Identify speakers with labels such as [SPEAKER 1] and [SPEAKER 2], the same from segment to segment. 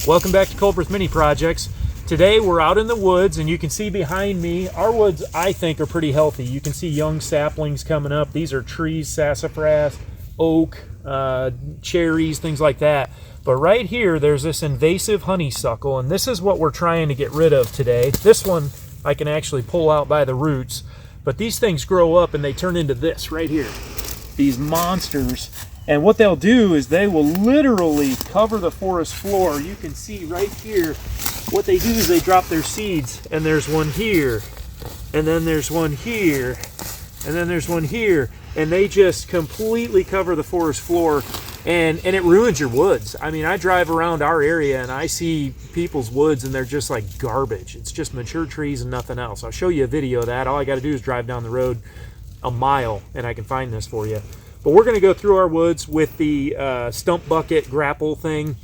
[SPEAKER 1] Welcome back to Culberth Mini Projects. Today we're out in the woods, and you can see behind me, our woods I think are pretty healthy. You can see young saplings coming up. These are trees, sassafras, oak, cherries, things like that. But right here there's this invasive honeysuckle, and this is what we're trying to get rid of today. This one I can actually pull out by the roots, but these things grow up and they turn into this right here, these monsters. And what they'll do is they will literally cover the forest floor. You can see right here, what they do is they drop their seeds, and there's one here, and then there's one here, and then there's one here, and they just completely cover the forest floor, and it ruins your woods. I mean, I drive around our area and I see people's woods and they're just like garbage. It's just mature trees and nothing else. I'll show you a video of that. All I got to do is drive down the road a mile and I can find this for you. But we're going to go through our woods with the stump bucket grapple thing,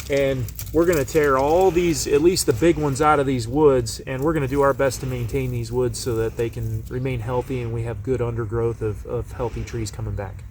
[SPEAKER 1] and we're going to tear all these, at least the big ones, out of these woods, and we're going to do our best to maintain these woods so that they can remain healthy and we have good undergrowth of healthy trees coming back.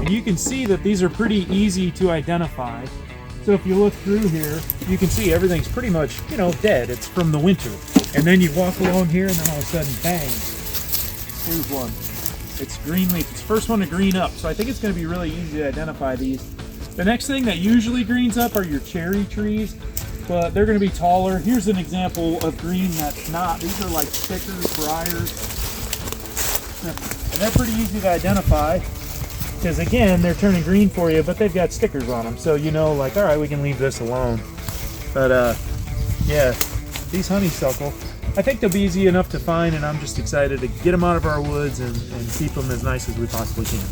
[SPEAKER 1] You can see that these are pretty easy to identify. So if you look through here, you can see everything's pretty much, you know, dead. It's from the winter. And then you walk along here and then all of a sudden, bang, here's one. It's green leaf. It's the first one to green up. So I think it's going to be really easy to identify these. The next thing that usually greens up are your cherry trees, but they're going to be taller. Here's an example of green that's not. These are like stickers, briars. And they're pretty easy to identify, because again, they're turning green for you, but they've got stickers on them, so you know, like, all right, we can leave this alone. But yeah, these honeysuckle, I think they'll be easy enough to find, and I'm just excited to get them out of our woods and keep them as nice as we possibly can.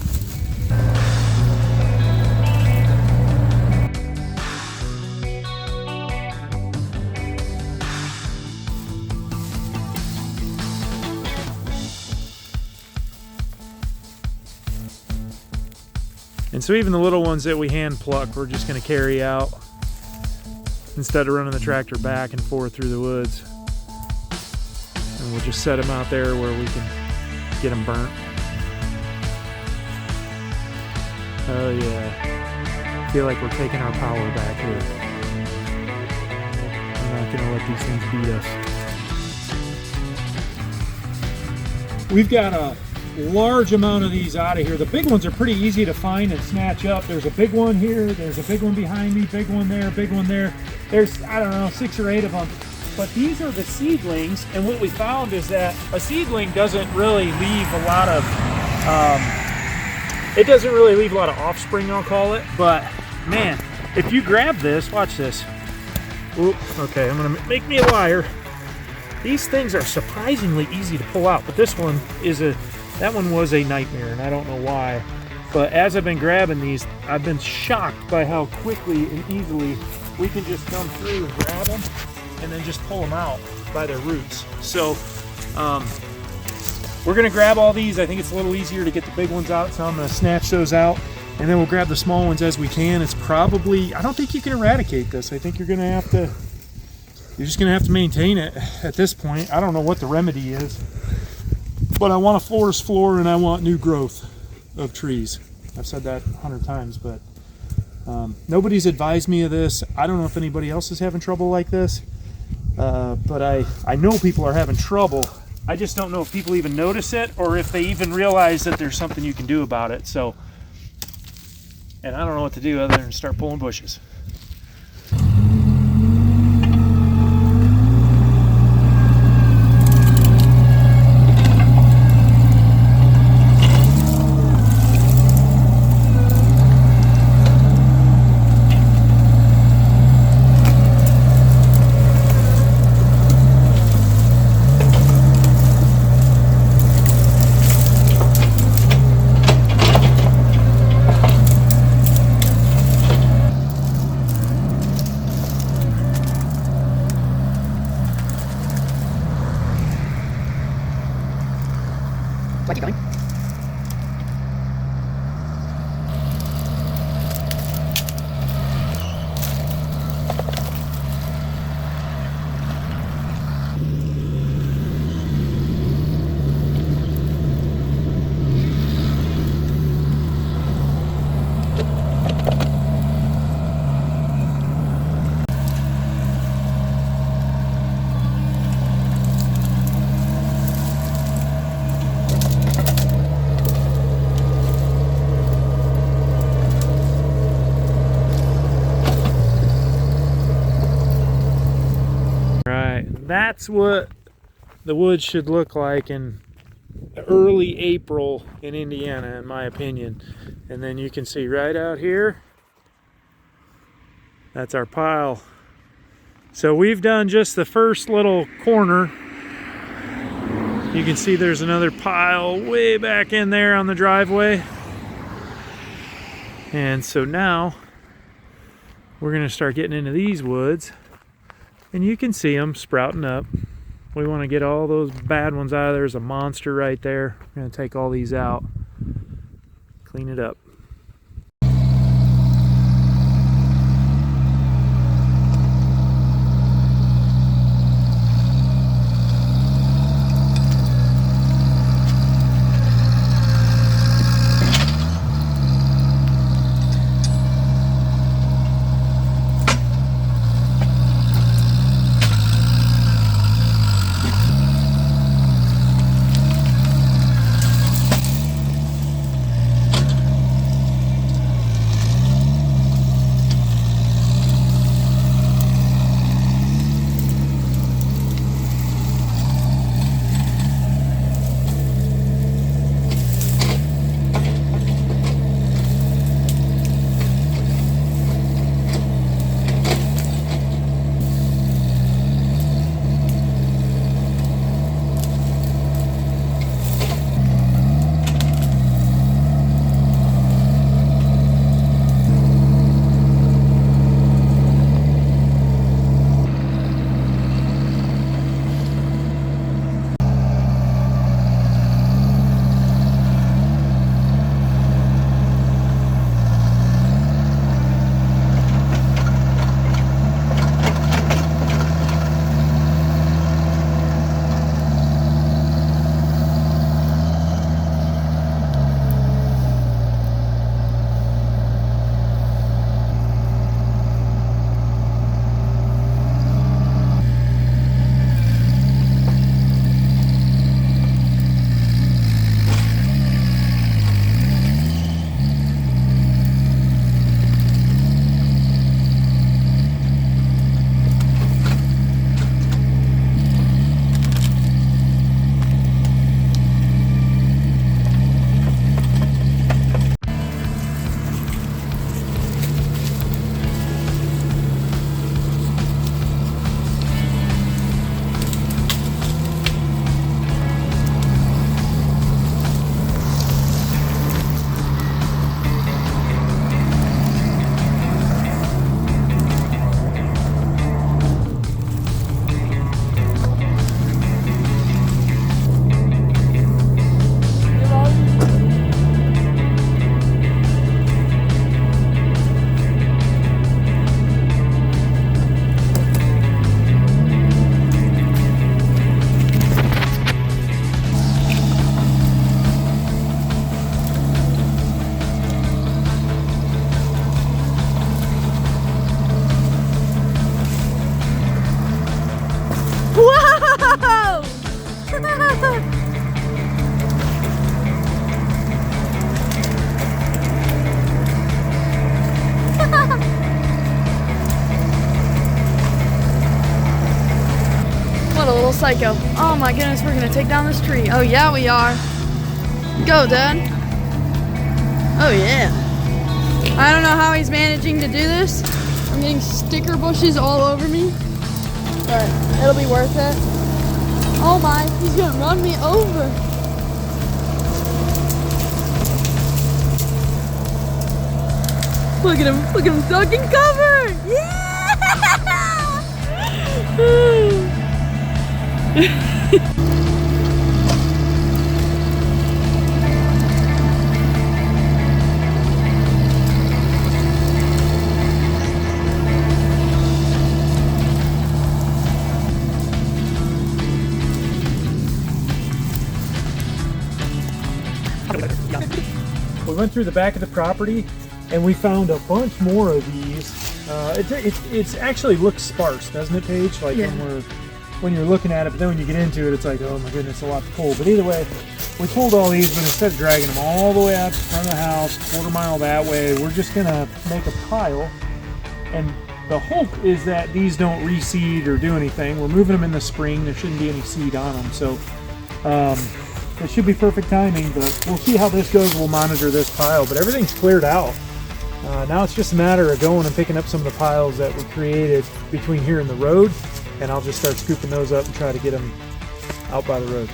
[SPEAKER 1] And so even the little ones that we hand pluck, we're just going to carry out instead of running the tractor back and forth through the woods. And we'll just set them out there where we can get them burnt. Oh yeah, I feel like we're taking our power back here. I'm not going to let these things beat us. We've got a large amount of these out of here. The big ones are pretty easy to find and snatch up. There's a big one here, there's a big one behind me, big one there, big one there. There's, I don't know, 6 or 8 of them. But these are the seedlings, and what we found is that a seedling doesn't really leave a lot of, it doesn't really leave a lot of offspring, I'll call it. But man, if you grab this, watch this. Oop, okay, I'm gonna make me a liar. These things are surprisingly easy to pull out, but this one is that one was a nightmare, and I don't know why. But as I've been grabbing these, I've been shocked by how quickly and easily we can just come through and grab them and then just pull them out by their roots. So we're gonna grab all these. I think it's a little easier to get the big ones out, so I'm gonna snatch those out, and then we'll grab the small ones as we can. It's probably, I don't think you can eradicate this. I think you're just gonna have to maintain it at this point. I don't know what the remedy is, but I want a forest floor and I want new growth of trees. I've said that 100 times, but nobody's advised me of this. I don't know if anybody else is having trouble like this, but I know people are having trouble. I just don't know if people even notice it or if they even realize that there's something you can do about it. So, and I don't know what to do other than start pulling bushes.
[SPEAKER 2] I keep going.
[SPEAKER 1] That's what the woods should look like in early April in Indiana, in my opinion. And then you can see right out here, that's our pile. So we've done just the first little corner. You can see there's another pile way back in there on the driveway. And so now we're going to start getting into these woods. And you can see them sprouting up. We want to get all those bad ones out of there. There's a monster right there. We're going to take all these out, clean it up.
[SPEAKER 2] Psycho. Oh my goodness, we're gonna take down this tree. Oh yeah, we are. Go, Dad. Oh yeah. I don't know how he's managing to do this. I'm getting sticker bushes all over me, but it'll be worth it. Oh my, he's gonna run me over. Look at him ducking cover. Yeah!
[SPEAKER 1] went through the back of the property and we found a bunch more of these. It actually looks sparse, doesn't it, Paige? Like
[SPEAKER 2] yeah.
[SPEAKER 1] when you're looking at it, but then when you get into it, it's like, oh my goodness, a lot to pull. But either way, we pulled all these, but instead of dragging them all the way out to the front of the house, quarter mile that way, we're just gonna make a pile. And the hope is that these don't reseed or do anything. We're moving them in the spring. There shouldn't be any seed on them, so it should be perfect timing. But we'll see how this goes. We'll monitor this pile, but everything's cleared out. Now it's just a matter of going and picking up some of the piles that we created between here and the road, and I'll just start scooping those up and try to get them out by the road.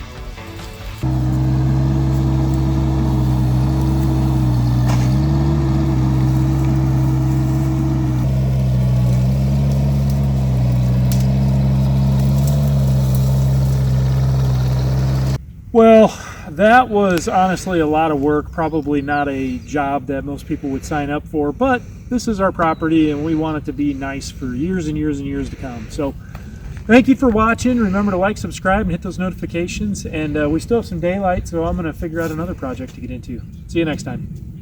[SPEAKER 1] Well, that was honestly a lot of work, probably not a job that most people would sign up for, but this is our property and we want it to be nice for years and years and years to come. So thank you for watching. Remember to like, subscribe, and hit those notifications. And we still have some daylight, so I'm going to figure out another project to get into. See you next time.